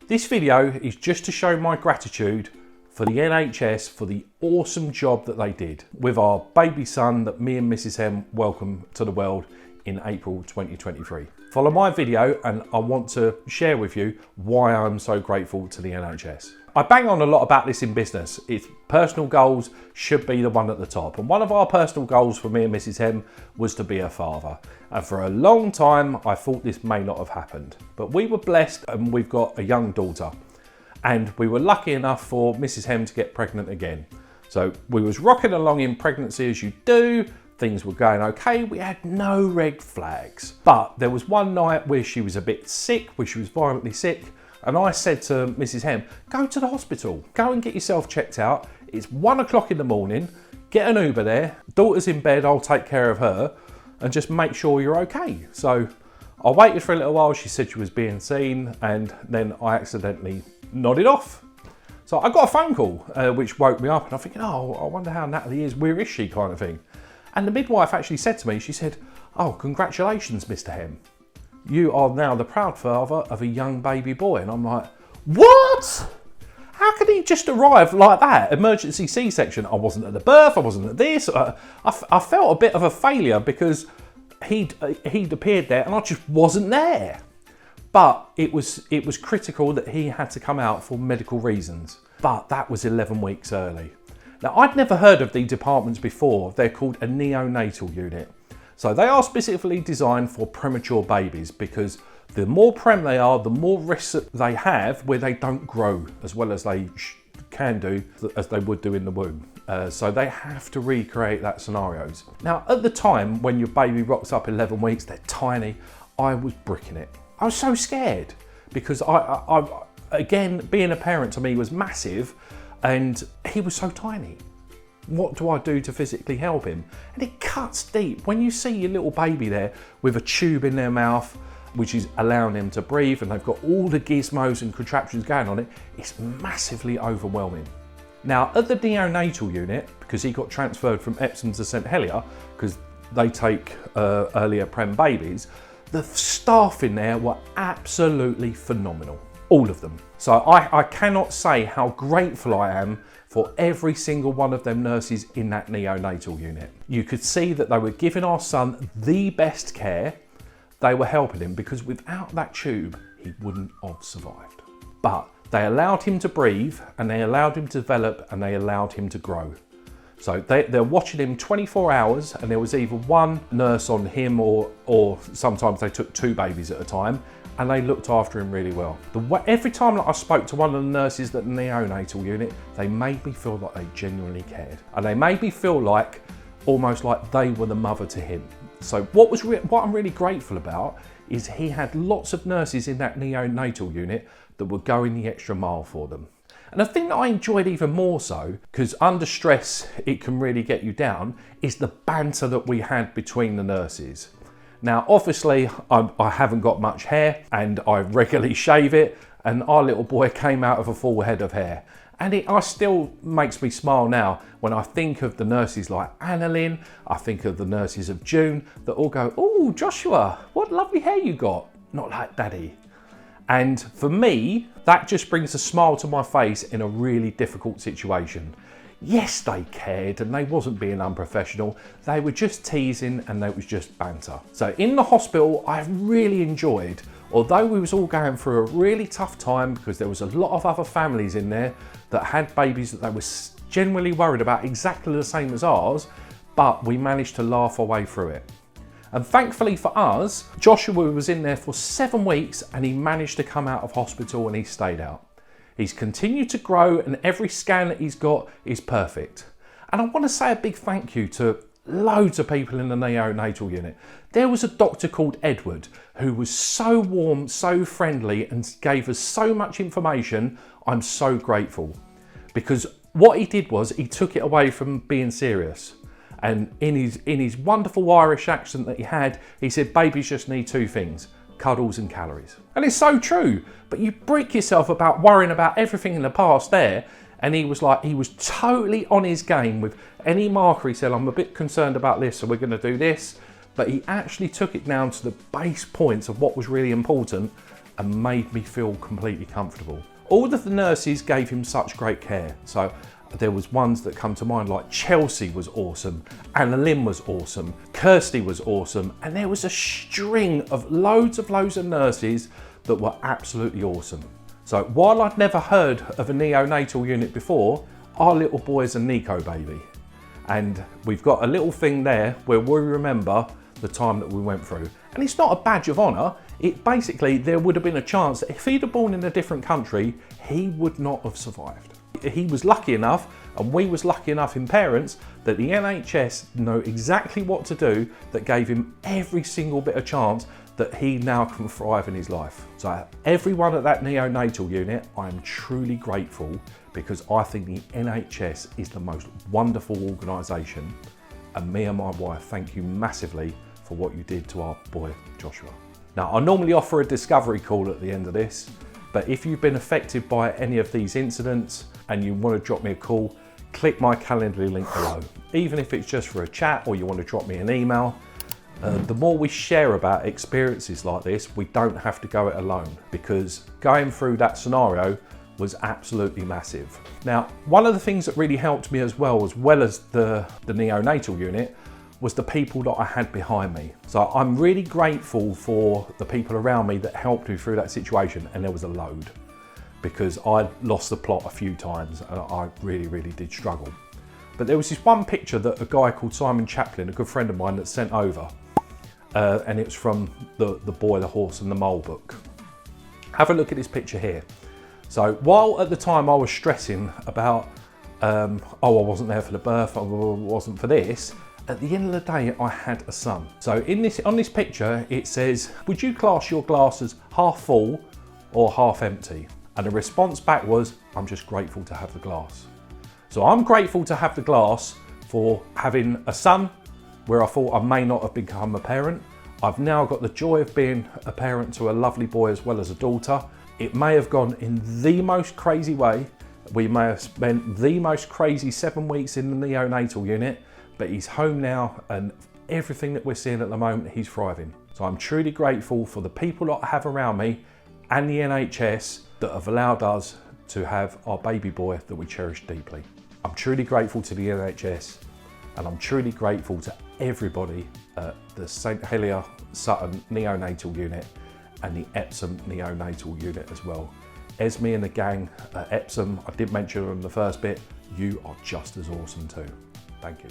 This video is just to show my gratitude for the NHS for the awesome job that they did with our baby son that me and Mrs. Hem welcomed to the world in April 2023. Follow my video and I want to share with you why I'm so grateful to the NHS. I bang on a lot about this in business. It's personal goals should be the one at the top. And one of our personal goals for me and Mrs. Hem was to be a father. And for a long time, I thought this may not have happened. But we were blessed and we've got a young daughter. And we were lucky enough for Mrs. Hem to get pregnant again. So we was rocking along in pregnancy as you do. Things were going okay. We had no red flags. But there was one night where she was a bit sick, where she was violently sick. And I said to Mrs. Hem, go to the hospital, go and get yourself checked out. It's 1 o'clock in the morning, get an Uber there, daughter's in bed, I'll take care of her and just make sure you're okay. So I waited for a little while, she said she was being seen and then I accidentally nodded off. So I got a phone call which woke me up and I'm thinking, oh, I wonder how Natalie is, where is she kind of thing. And the midwife actually said to me, she said, oh, congratulations, Mr. Hem. You are now the proud father of a young baby boy. And I'm like, what? How could he just arrive like that? Emergency C-section. I wasn't at the birth, I wasn't at this. I felt a bit of a failure because he'd appeared there and I just wasn't there. But it was critical that he had to come out for medical reasons. But that was 11 weeks early. Now, I'd never heard of these departments before. They're called a neonatal unit. So they are specifically designed for premature babies because the more prem they are, the more risks that they have where they don't grow as well as they can do, as they would do in the womb. So they have to recreate that scenarios. Now, at the time when your baby rocks up 11 weeks, they're tiny, I was bricking it. I was so scared because I again, being a parent to me was massive and he was so tiny. What do I do to physically help him? And it cuts deep. When you see your little baby there with a tube in their mouth, which is allowing them to breathe, and they've got all the gizmos and contraptions going on it, it's massively overwhelming. Now, at the neonatal unit, because he got transferred from Epsom to St Helier, because they take earlier prem babies, the staff in there were absolutely phenomenal. All of them. So I cannot say how grateful I am for every single one of them nurses in that neonatal unit. You could see that they were giving our son the best care. They were helping him because without that tube, he wouldn't have survived. But they allowed him to breathe and they allowed him to develop and they allowed him to grow. So they're watching him 24 hours and there was either one nurse on him or sometimes they took 2 babies at a time and they looked after him really well. Every time that I spoke to one of the nurses at the neonatal unit, they made me feel like they genuinely cared. And they made me feel like, almost like they were the mother to him. So what I'm really grateful about is he had lots of nurses in that neonatal unit that were going the extra mile for them. And the thing that I enjoyed even more so, because under stress it can really get you down, is the banter that we had between the nurses. Now, obviously, I haven't got much hair and I regularly shave it, and our little boy came out of a full head of hair. And it still makes me smile now when I think of the nurses like Analyn, I think of the nurses of June that all go, oh, Joshua, what lovely hair you got. Not like daddy. And for me, that just brings a smile to my face in a really difficult situation. Yes, they cared and they wasn't being unprofessional. They were just teasing and they was just banter. So in the hospital, I really enjoyed, although we was all going through a really tough time because there was a lot of other families in there that had babies that they were genuinely worried about exactly the same as ours, but we managed to laugh our way through it. And thankfully for us, Joshua was in there for 7 weeks and he managed to come out of hospital and he stayed out. He's continued to grow and every scan that he's got is perfect. And I want to say a big thank you to loads of people in the neonatal unit. There was a doctor called Edward who was so warm, so friendly and gave us so much information. I'm so grateful because what he did was he took it away from being serious. And in his wonderful Irish accent that he had, he said, babies just need 2 things, cuddles and calories. And it's so true, but you break yourself about worrying about everything in the past there. And he was totally on his game with any marker. He said, I'm a bit concerned about this, so we're going to do this. But he actually took it down to the base points of what was really important. and made me feel completely comfortable. All of the nurses gave him such great care. So there was ones that come to mind, like Chelsea was awesome, Analyn was awesome, Kirsty was awesome, and there was a string of loads of nurses that were absolutely awesome. So while I'd never heard of a neonatal unit before, our little boy's a NICU baby. And we've got a little thing there where we remember the time that we went through. And it's not a badge of honour. It basically, there would have been a chance that if he'd have born in a different country, he would not have survived. He was lucky enough, and we was lucky enough in parents, that the NHS know exactly what to do, that gave him every single bit of chance that he now can thrive in his life. So everyone at that neonatal unit, I'm truly grateful, because I think the NHS is the most wonderful organisation, and me and my wife thank you massively for what you did to our boy Joshua. Now, I normally offer a discovery call at the end of this, but if you've been affected by any of these incidents and you want to drop me a call, click my Calendly link below. Even if it's just for a chat or you want to drop me an email, the more we share about experiences like this, we don't have to go it alone, because going through that scenario was absolutely massive. Now, one of the things that really helped me as well as the neonatal unit, was the people that I had behind me. So I'm really grateful for the people around me that helped me through that situation, and there was a load, because I lost the plot a few times and I really did struggle. But there was this one picture that a guy called Simon Chaplin, a good friend of mine, that sent over, and it's from the Boy, the Horse and the Mole book. Have a look at this picture here. So while at the time I was stressing about, I wasn't there for the birth, I wasn't for this, at the end of the day, I had a son. So on this picture, it says, would you class your glass as half full or half empty? And the response back was, I'm just grateful to have the glass. So I'm grateful to have the glass for having a son where I thought I may not have become a parent. I've now got the joy of being a parent to a lovely boy as well as a daughter. It may have gone in the most crazy way. We may have spent the most crazy 7 weeks in the neonatal unit, but he's home now, and everything that we're seeing at the moment, he's thriving. So I'm truly grateful for the people that I have around me and the NHS that have allowed us to have our baby boy that we cherish deeply. I'm truly grateful to the NHS, and I'm truly grateful to everybody at the St Helier Sutton neonatal unit and the Epsom neonatal unit as well. Esme and the gang at Epsom, I did mention them in the first bit, you are just as awesome too. Thank you.